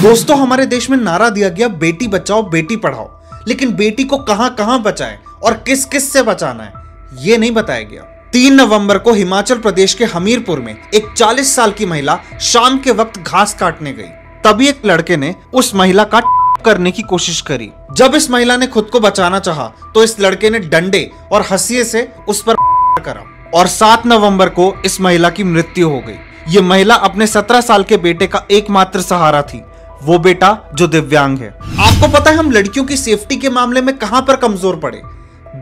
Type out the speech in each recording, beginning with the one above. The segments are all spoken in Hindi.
दोस्तों, हमारे देश में नारा दिया गया बेटी बचाओ बेटी पढ़ाओ, लेकिन बेटी को कहां कहां बचाएं और किस किस से बचाना है ये नहीं बताया गया। 3 नवंबर को हिमाचल प्रदेश के हमीरपुर में एक 40 साल की महिला शाम के वक्त घास काटने गई। तभी एक लड़के ने उस महिला का करने की कोशिश करी। जब इस महिला ने खुद को बचाना चाहा तो इस लड़के ने डंडे और हंसिए से उस पर करा और 7 नवंबर को इस महिला की मृत्यु हो गई। ये महिला अपने 17 साल के बेटे का एकमात्र सहारा थी, वो बेटा जो दिव्यांग है। आपको पता है हम लड़कियों की सेफ्टी के मामले में कहां पर कमजोर पड़े?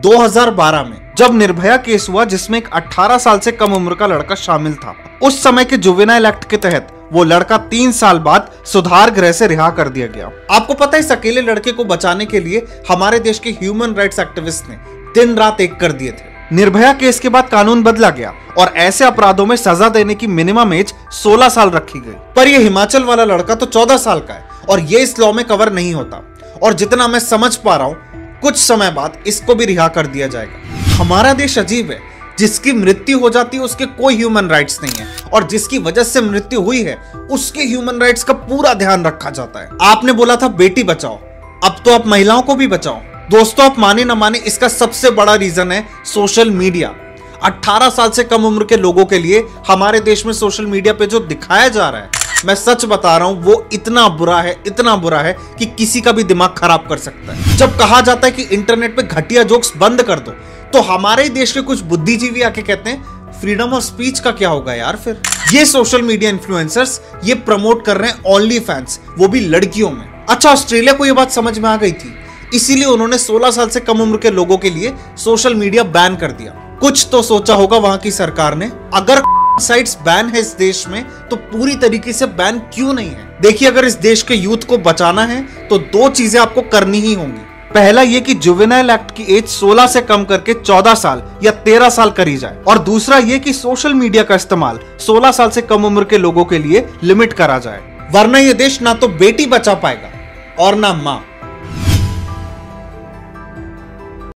2012 में जब निर्भया केस हुआ जिसमें एक 18 साल से कम उम्र का लड़का शामिल था। उस समय के जुवेनाइल एक्ट के तहत वो लड़का 3 साल बाद सुधार गृह से रिहा कर दिया गया। आपको पता है इस अकेले लड़के को बचाने के लिए हमारे देश के ह्यूमन राइट्स एक्टिविस्ट ने दिन रात एक कर दिए थे। निर्भया केस के बाद कानून बदला गया और ऐसे अपराधों में सजा देने की मिनिमम एज 16 साल रखी गई। पर ये हिमाचल वाला लड़का तो 14 साल का है और ये इस लॉ में कवर नहीं होता। और जितना मैं समझ पा रहा हूं कुछ समय बाद इसको भी रिहा कर दिया जाएगा। हमारा देश अजीब है, जिसकी मृत्यु हो जाती है उसके कोई ह्यूमन राइट्स नहीं है और जिसकी वजह से मृत्यु हुई है उसके ह्यूमन राइट्स का पूरा ध्यान रखा जाता है। आपने बोला था बेटी बचाओ, अब तो आप महिलाओं को भी बचाओ। दोस्तों, आप माने न माने इसका सबसे बड़ा रीजन है सोशल मीडिया। 18 साल से कम उम्र के लोगों के लिए हमारे देश में सोशल मीडिया पे जो दिखाया जा रहा है, मैं सच बता रहा हूं वो इतना बुरा है कि किसी का भी दिमाग खराब कर सकता है। जब कहा जाता है कि इंटरनेट पे घटिया जोक्स बंद कर दो तो हमारे देश के कुछ बुद्धिजीवी आके कहते हैं फ्रीडम ऑफ स्पीच का क्या होगा यार। फिर ये सोशल मीडिया इन्फ्लुएंसर्स ये प्रमोट कर रहे हैं ओनली फैंस, वो भी लड़कियों में। अच्छा, ऑस्ट्रेलिया को ये बात समझ में आ गई थी, इसीलिए उन्होंने 16 साल से कम उम्र के लोगों के लिए सोशल मीडिया बैन कर दिया। कुछ तो सोचा होगा वहां की सरकार ने, अगर साइट्स बैन है इस देश में तो पूरी तरीके से बैन क्यों नहीं है। देखिए, अगर इस देश के यूथ को बचाना है तो 2 चीजें आपको करनी ही होंगी। पहला ये कि जुवेनाइल एक्ट की एज 16 से कम करके 14 साल या 13 साल करी जाए और दूसरा ये कि सोशल मीडिया का इस्तेमाल 16 साल से कम उम्र के लोगों के लिए लिमिट करा जाए, वरना ये देश ना तो बेटी बचा पाएगा और ना माँ।